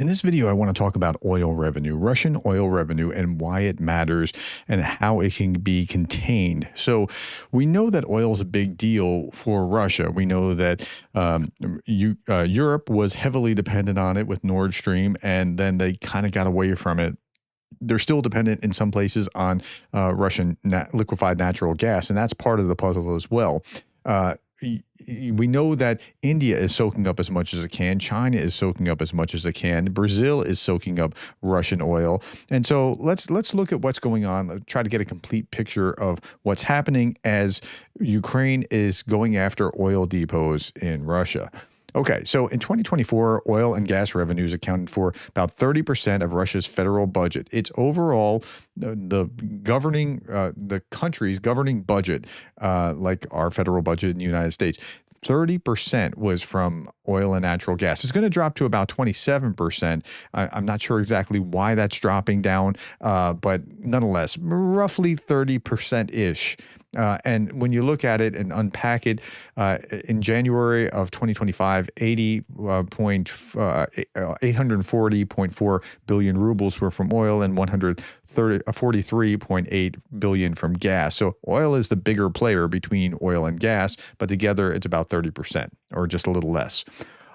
In this video, I want to talk about oil revenue, Russian oil revenue, and why it matters and how it can be contained. So we know that oil is a big deal for Russia. We know that Europe was heavily dependent on it with Nord Stream, and then they kind of got away from it. They're still dependent in some places on Russian liquefied natural gas, and that's part of the puzzle as well. We know that India is soaking up as much as it can. China is soaking up as much as it can. Brazil is soaking up Russian oil. And so let's look at what's going on, try to get a complete picture of what's happening as Ukraine is going after oil depots in Russia. Okay, so in 2024, oil and gas revenues accounted for about 30% of Russia's federal budget. It's overall the country's governing budget, like our federal budget in the United States. 30% was from oil and natural gas. It's going to drop to about 27%. I'm not sure exactly why that's dropping down, but nonetheless, roughly 30%-ish. And when you look at it and unpack it, in January of 2025, 840.4 billion rubles were from oil and 143.8 billion from gas. So oil is the bigger player between oil and gas, but together it's about 30% or just a little less.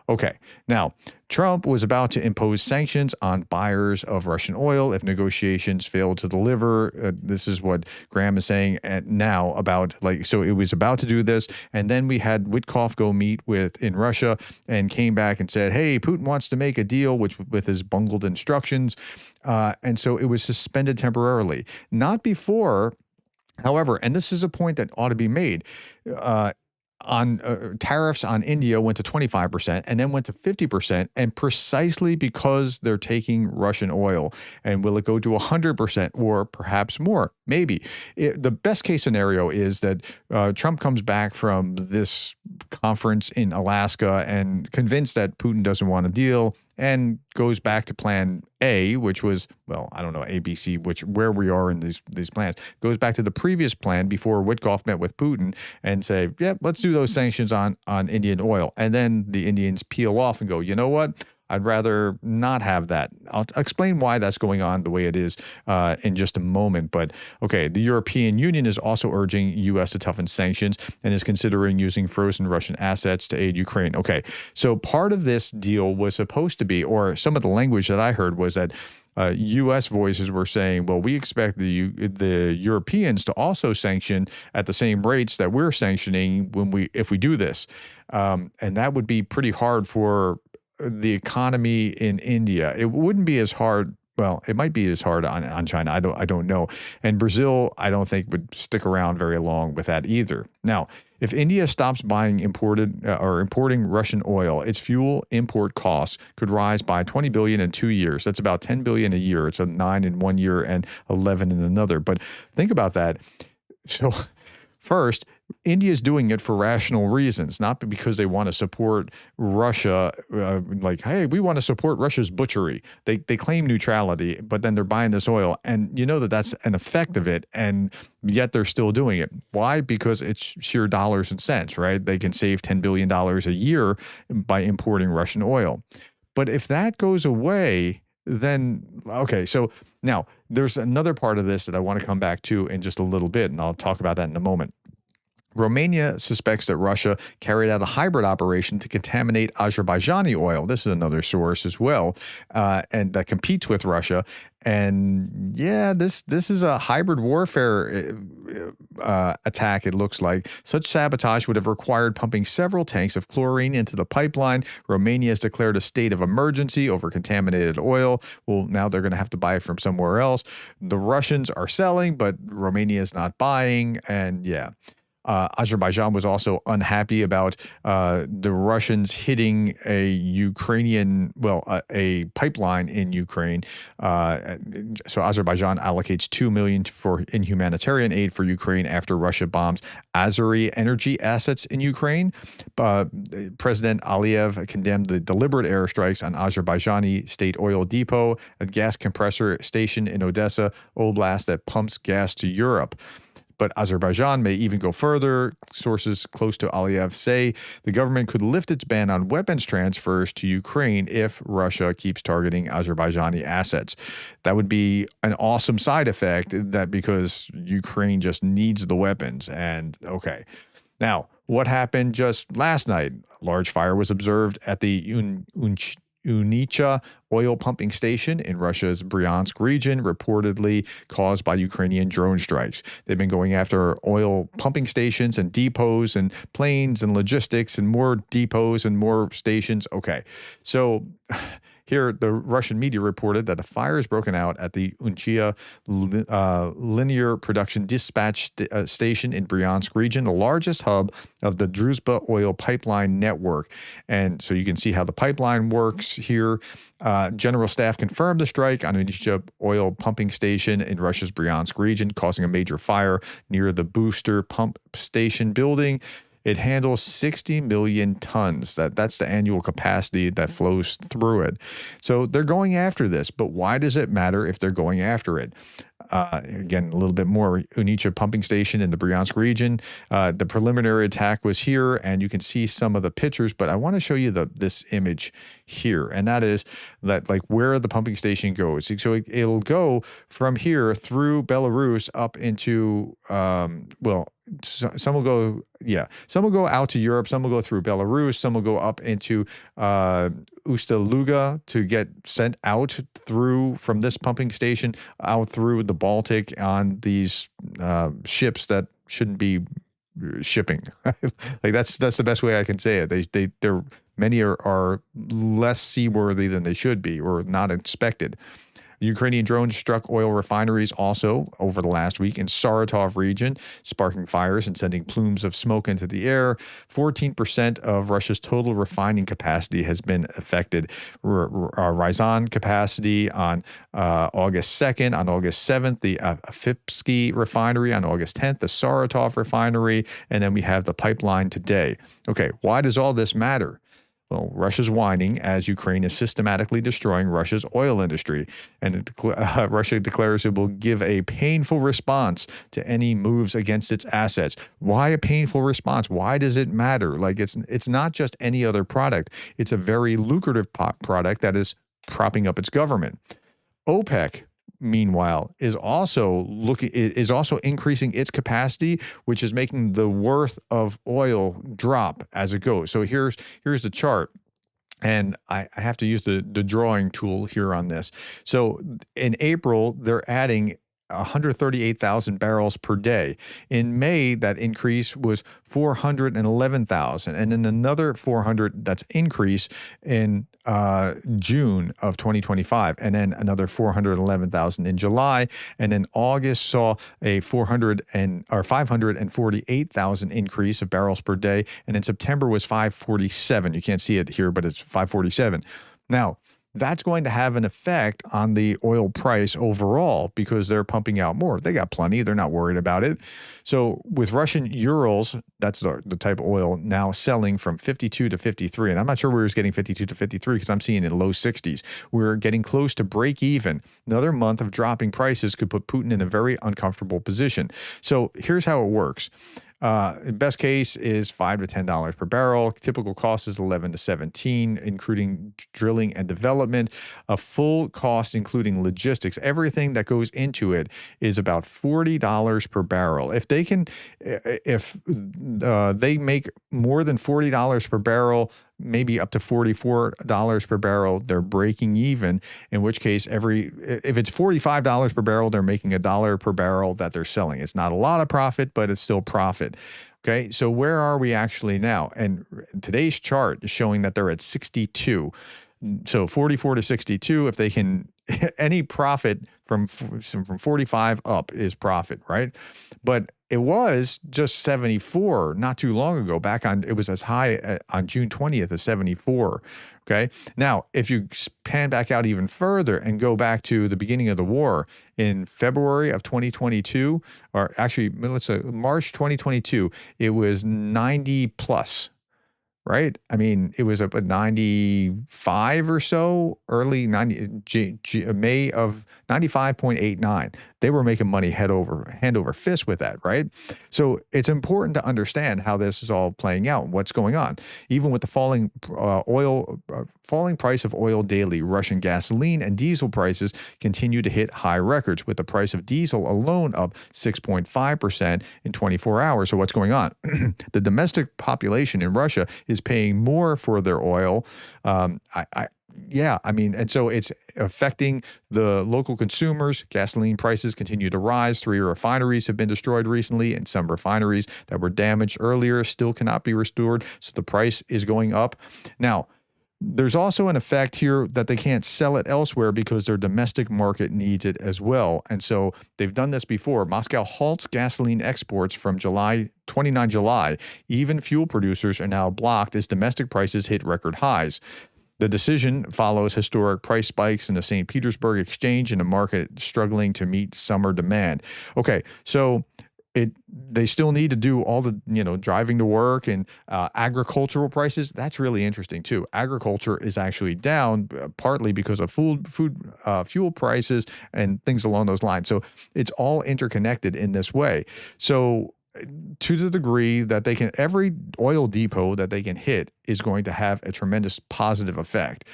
Okay, now Trump was about to impose sanctions on buyers of Russian oil if negotiations failed to deliver. This is what Graham is saying now about so it was about to do this. And then we had Witkoff go meet in Russia and came back and said, hey, Putin wants to make a deal with his bungled instructions. And so it was suspended temporarily. Not before, however, and this is a point that ought to be made, tariffs on India went to 25% and then went to 50%, and precisely because they're taking Russian oil. And will it go to 100% or perhaps more? Maybe. The best case scenario is that Trump comes back from this conference in Alaska and convinced that Putin doesn't want a deal and goes back to plan A, which was, well, I don't know, ABC, where we are in these plans, goes back to the previous plan before Witkoff met with Putin and say, yeah, let's do those sanctions on Indian oil. And then the Indians peel off and go, you know what? I'd rather not have that. I'll explain why that's going on the way it is in just a moment. But okay, the European Union is also urging U.S. to toughen sanctions and is considering using frozen Russian assets to aid Ukraine. Okay, so part of this deal was supposed to be, or some of the language that I heard was that U.S. voices were saying, well, we expect the Europeans to also sanction at the same rates that we're sanctioning if we do this. And that would be pretty hard for the economy in India. It wouldn't be as hard. Well, it might be as hard on China. I don't know. And Brazil, I don't think would stick around very long with that either. Now, if India stops buying importing Russian oil, its fuel import costs could rise by 20 billion in 2 years. That's about 10 billion a year. It's a 9 in 1 year and 11 in another. But think about that. So first, India is doing it for rational reasons, not because they want to support Russia, like, hey, we want to support Russia's butchery. They claim neutrality, but then they're buying this oil. And you know that that's an effect of it, and yet they're still doing it. Why? Because it's sheer dollars and cents, right? They can save $10 billion a year by importing Russian oil. But if that goes away, then, okay, so now there's another part of this that I want to come back to in just a little bit, and I'll talk about that in a moment. Romania suspects that Russia carried out a hybrid operation to contaminate Azerbaijani oil. This is another source as well, and that competes with Russia. And yeah, this is a hybrid warfare attack, it looks like. Such sabotage would have required pumping several tanks of chlorine into the pipeline. Romania has declared a state of emergency over contaminated oil. Well, now they're going to have to buy it from somewhere else. The Russians are selling, but Romania is not buying. And yeah. Azerbaijan was also unhappy about the Russians hitting a pipeline in Ukraine. So Azerbaijan allocates $2 million in humanitarian aid for Ukraine after Russia bombs Azeri energy assets in Ukraine. President Aliyev condemned the deliberate airstrikes on Azerbaijani state oil depot, a gas compressor station in Odessa Oblast that pumps gas to Europe. But Azerbaijan may even go further. Sources close to Aliyev say the government could lift its ban on weapons transfers to Ukraine if Russia keeps targeting Azerbaijani assets. That would be an awesome side effect, that because Ukraine just needs the weapons. And okay. Now, what happened just last night? A large fire was observed at the Unicha oil pumping station in Russia's Bryansk region, reportedly caused by Ukrainian drone strikes. They've been going after oil pumping stations and depots and planes and logistics and more depots and more stations. Okay, so here, the Russian media reported that a fire has broken out at the Unchia linear production dispatch station in Bryansk region, the largest hub of the Druzhba oil pipeline network. And so you can see how the pipeline works here. General staff confirmed the strike on Unchia oil pumping station in Russia's Bryansk region, causing a major fire near the booster pump station building. It handles 60 million tons. That's the annual capacity that flows through it. So they're going after this, but why does it matter if they're going after it? Again, a little bit more. Unicha pumping station in the Bryansk region. The preliminary attack was here, and you can see some of the pictures, but I want to show you this image here, and that is that like where the pumping station goes. So it'll go from here through Belarus up into some will go, some will go out to Europe, some will go through Belarus, some will go up into Usta-Luga to get sent out through from this pumping station out through the Baltic on these ships that shouldn't be shipping. Like that's the best way I can say it. They're many are less seaworthy than they should be or not inspected. Ukrainian drones struck oil refineries also over the last week in Saratov region, sparking fires and sending plumes of smoke into the air. 14% of Russia's total refining capacity has been affected. Ryazan capacity on August 2nd, on August 7th, the Afipsky refinery on August 10th, the Saratov refinery, and then we have the pipeline today. Okay, why does all this matter? Well, Russia's whining as Ukraine is systematically destroying Russia's oil industry, and Russia declares it will give a painful response to any moves against its assets. Why a painful response? Why does it matter? Like it's not just any other product. It's a very lucrative product that is propping up its government. OPEC, meanwhile, is also increasing its capacity, which is making the worth of oil drop as it goes. So here's the chart. And I have to use the drawing tool here on this. So in April, they're adding 138,000 barrels per day. In May, that increase was 411,000, and then another 400 that's increase in June of 2025, and then another 411,000 in July, and then August saw a 548,000 increase of barrels per day, and in September was 547. You can't see it here, but it's 547. Now, that's going to have an effect on the oil price overall because they're pumping out more. They got plenty. They're not worried about it. So with Russian Urals, that's the type of oil now selling from 52 to 53. And I'm not sure where it's getting 52 to 53 because I'm seeing it in low 60s. We're getting close to break even. Another month of dropping prices could put Putin in a very uncomfortable position. So here's how it works. Best case is $5 to $10 per barrel. Typical cost is 11 to 17, including drilling and development. A full cost, including logistics, everything that goes into it, is about $40 per barrel. If they make more than $40 per barrel, maybe up to $44 per barrel, they're breaking even, in which case if it's $45 per barrel, they're making $1 per barrel that they're selling. It's not a lot of profit, but it's still profit. Okay, so where are we actually now? And today's chart is showing that they're at 62. So 44 to 62, if they can, any profit from 45 up is profit, right? But it was just 74 not too long ago. It was as high on June 20th as 74. Okay. Now, if you pan back out even further and go back to the beginning of the war in February of 2022, or actually, let's say March 2022, it was 90 plus. right? I mean, it was up at 95 or so, early 90, May of 95.89. They were making money hand over fist with that, right? So it's important to understand how this is all playing out and what's going on. Even with the falling price of oil daily, Russian gasoline and diesel prices continue to hit high records, with the price of diesel alone up 6.5% in 24 hours. So what's going on? The domestic population in Russia is paying more for their oil. Yeah, I mean, and so it's affecting the local consumers. Gasoline prices continue to rise. 3 refineries have been destroyed recently, and some refineries that were damaged earlier still cannot be restored. So the price is going up. Now, there's also an effect here that they can't sell it elsewhere because their domestic market needs it as well. And so they've done this before. Moscow halts gasoline exports from 29 July. Even fuel producers are now blocked as domestic prices hit record highs. The decision follows historic price spikes in the St. Petersburg exchange and a market struggling to meet summer demand. Okay, so they still need to do all the driving to work and agricultural prices. That's really interesting too. Agriculture is actually down partly because of fuel prices and things along those lines. So it's all interconnected in this way. So to the degree that every oil depot that they can hit is going to have a tremendous positive effect.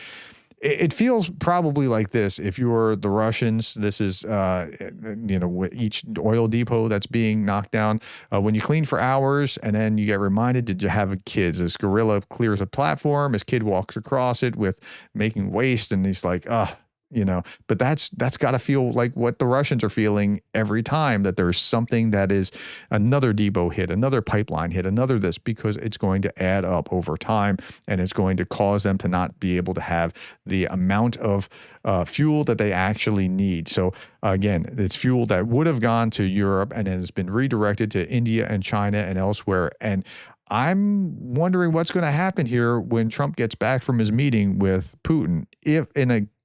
It feels probably like this. If you're the Russians, this is, each oil depot that's being knocked down. When you clean for hours and then you get reminded, did you have kids? This gorilla clears a platform. His kid walks across it with making waste. And he's like, but that's got to feel like what the Russians are feeling every time that there's something that is another depot hit, another pipeline hit, another this, because it's going to add up over time and it's going to cause them to not be able to have the amount of fuel that they actually need. So again, it's fuel that would have gone to Europe and then has been redirected to India and China and elsewhere. And I'm wondering what's going to happen here when Trump gets back from his meeting with Putin. If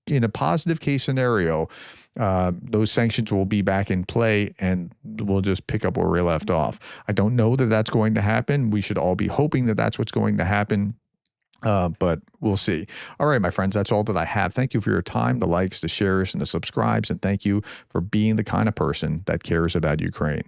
in a positive case scenario, those sanctions will be back in play and we'll just pick up where we left off. I don't know that that's going to happen. We should all be hoping that that's what's going to happen. But we'll see. All right, my friends, that's all that I have. Thank you for your time, the likes, the shares, and the subscribes. And thank you for being the kind of person that cares about Ukraine.